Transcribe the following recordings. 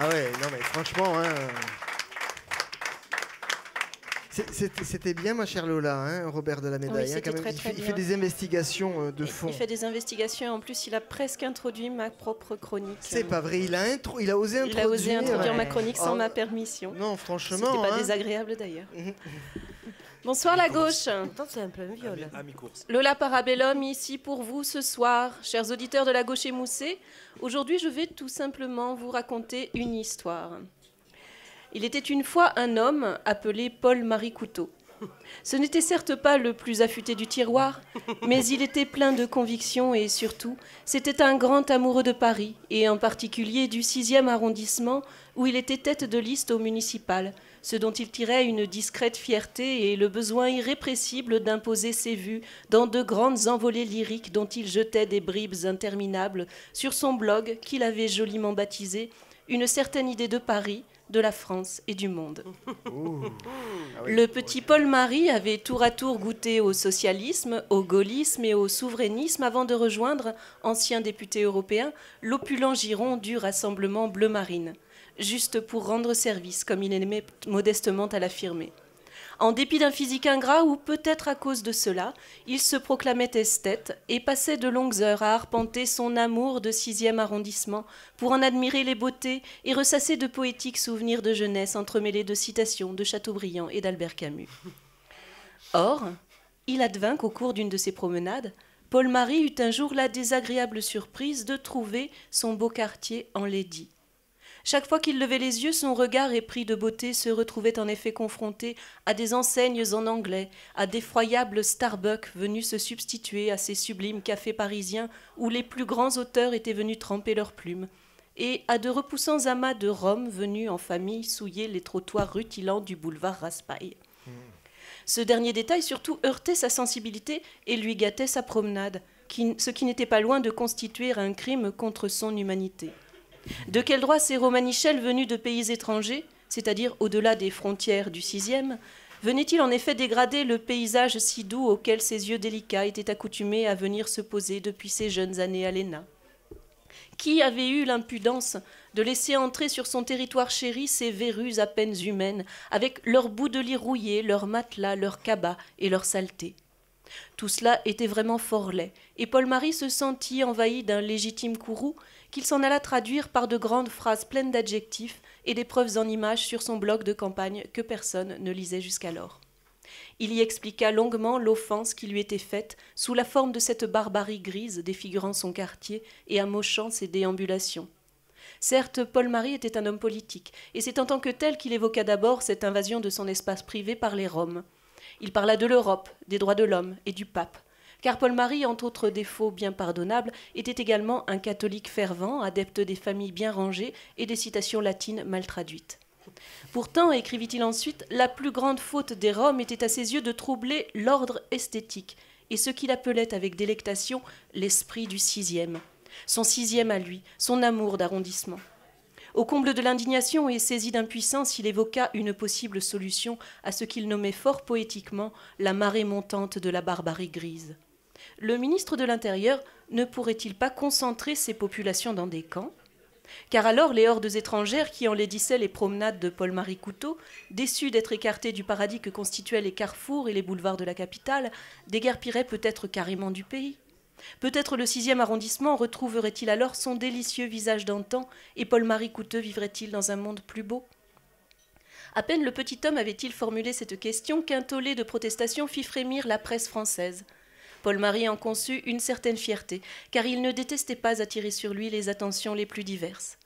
Ah ouais, non mais franchement, hein, c'était bien ma chère Lola, hein, Robert de la Médaille. Oui, Hein, c'était quand même. très Il bien. fait des investigations de fond. Il fait des investigations et en plus il a presque introduit ma propre chronique. C'est pas vrai, il a osé introduire. Il a osé introduire ma Ouais. chronique sans ma permission. Non, franchement. C'était pas hein. désagréable d'ailleurs. Bonsoir la gauche. Attends, c'est un peu un viol. Lola Parabellum ici pour vous ce soir, chers auditeurs de la gauche émoussée. Aujourd'hui, je vais tout simplement vous raconter une histoire. Il était une fois un homme appelé Paul-Marie Couteau. Ce n'était certes pas le plus affûté du tiroir, mais il était plein de convictions et surtout, c'était un grand amoureux de Paris, et en particulier du 6e arrondissement, où il était tête de liste au municipal, ce dont il tirait une discrète fierté et le besoin irrépressible d'imposer ses vues dans de grandes envolées lyriques dont il jetait des bribes interminables sur son blog qu'il avait joliment baptisé « Une certaine idée de Paris », de la France et du monde. Le petit Paul-Marie avait tour à tour goûté au socialisme, au gaullisme et au souverainisme avant de rejoindre, ancien député européen, l'opulent giron du Rassemblement bleu marine, juste pour rendre service, comme il aimait modestement à l'affirmer. En dépit d'un physique ingrat ou peut-être à cause de cela, il se proclamait esthète et passait de longues heures à arpenter son amour de 6e arrondissement pour en admirer les beautés et ressasser de poétiques souvenirs de jeunesse entremêlés de citations de Chateaubriand et d'Albert Camus. Or, il advint qu'au cours d'une de ses promenades, Paul-Marie eut un jour la désagréable surprise de trouver son beau quartier enlaidi. Chaque fois qu'il levait les yeux, son regard épris de beauté se retrouvait en effet confronté à des enseignes en anglais, à d'effroyables Starbucks venus se substituer à ces sublimes cafés parisiens où les plus grands auteurs étaient venus tremper leurs plumes, et à de repoussants amas de Rome venus en famille souiller les trottoirs rutilants du boulevard Raspail. Ce dernier détail surtout heurtait sa sensibilité et lui gâtait sa promenade, ce qui n'était pas loin de constituer un crime contre son humanité. De quel droit ces romanichels venus de pays étrangers, c'est-à-dire au-delà des frontières du 6e, venaient-ils en effet dégrader le paysage si doux auquel ses yeux délicats étaient accoutumés à venir se poser depuis ses jeunes années à l'ENA ? Qui avait eu l'impudence de laisser entrer sur son territoire chéri ces verrues à peine humaines, avec leurs bouts de lit rouillés, leurs matelas, leurs cabas et leurs saletés ? Tout cela était vraiment fort laid, et Paul-Marie se sentit envahi d'un légitime courroux qu'il s'en alla traduire par de grandes phrases pleines d'adjectifs et des preuves en images sur son blog de campagne que personne ne lisait jusqu'alors. Il y expliqua longuement l'offense qui lui était faite sous la forme de cette barbarie grise défigurant son quartier et amochant ses déambulations. Certes, Paul-Marie était un homme politique, et c'est en tant que tel qu'il évoqua d'abord cette invasion de son espace privé par les Roms. Il parla de l'Europe, des droits de l'homme et du pape, car Paul-Marie, entre autres défauts bien pardonnables, était également un catholique fervent, adepte des familles bien rangées et des citations latines mal traduites. Pourtant, écrivit-il ensuite, la plus grande faute des Roms était à ses yeux de troubler l'ordre esthétique, et ce qu'il appelait avec délectation l'esprit du 6e, son 6e à lui, son amour d'arrondissement. Au comble de l'indignation et saisi d'impuissance, il évoqua une possible solution à ce qu'il nommait fort poétiquement la marée montante de la barbarie grise. Le ministre de l'Intérieur ne pourrait-il pas concentrer ces populations dans des camps ? Car alors les hordes étrangères qui enlaidissaient les promenades de Paul-Marie Couteau, déçus d'être écartés du paradis que constituaient les carrefours et les boulevards de la capitale, déguerpiraient peut-être carrément du pays. Peut-être le 6e arrondissement retrouverait-il alors son délicieux visage d'antan et Paul-Marie Couteau vivrait-il dans un monde plus beau ? À peine le petit homme avait-il formulé cette question qu'un tollé de protestations fit frémir la presse française. Paul-Marie en conçut une certaine fierté, car il ne détestait pas attirer sur lui les attentions les plus diverses.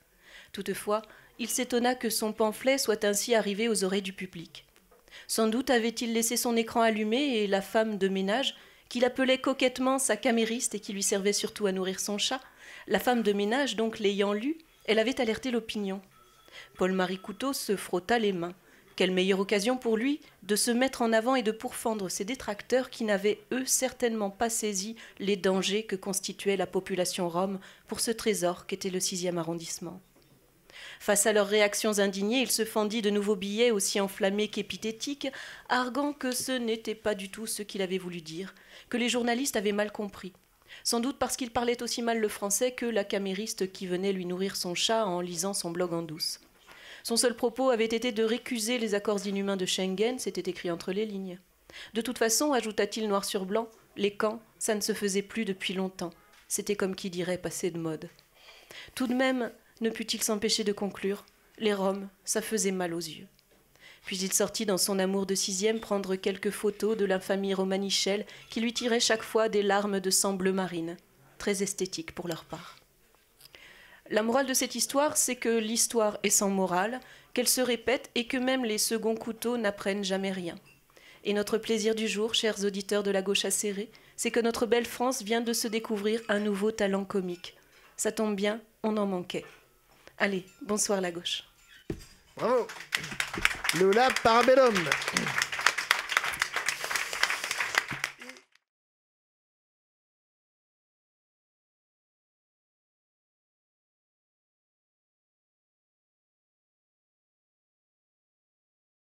Toutefois, il s'étonna que son pamphlet soit ainsi arrivé aux oreilles du public. Sans doute avait-il laissé son écran allumé et la femme de ménage, qu'il appelait coquettement sa camériste et qui lui servait surtout à nourrir son chat, la femme de ménage, donc l'ayant lu, elle avait alerté l'opinion. Paul-Marie Couteau se frotta les mains. Quelle meilleure occasion pour lui de se mettre en avant et de pourfendre ses détracteurs qui n'avaient, eux, certainement pas saisi les dangers que constituait la population rome pour ce trésor qu'était le 6e arrondissement. Face à leurs réactions indignées, il se fendit de nouveaux billets aussi enflammés qu'épithétiques, arguant que ce n'était pas du tout ce qu'il avait voulu dire, que les journalistes avaient mal compris. Sans doute parce qu'il parlait aussi mal le français que la camériste qui venait lui nourrir son chat en lisant son blog en douce. Son seul propos avait été de récuser les accords inhumains de Schengen, c'était écrit entre les lignes. De toute façon, ajouta-t-il noir sur blanc, les camps, ça ne se faisait plus depuis longtemps. C'était comme qui dirait passer de mode. Tout de même, ne put-il s'empêcher de conclure, les Roms, ça faisait mal aux yeux. Puis il sortit dans son amour de 6e prendre quelques photos de l'infamie romanichelle qui lui tirait chaque fois des larmes de sang bleu marine, très esthétique pour leur part. La morale de cette histoire, c'est que l'histoire est sans morale, qu'elle se répète et que même les seconds couteaux n'apprennent jamais rien. Et notre plaisir du jour, chers auditeurs de la gauche acérée, c'est que notre belle France vient de se découvrir un nouveau talent comique. Ça tombe bien, on en manquait. Allez, bonsoir la gauche. Bravo. Lola Parabellum.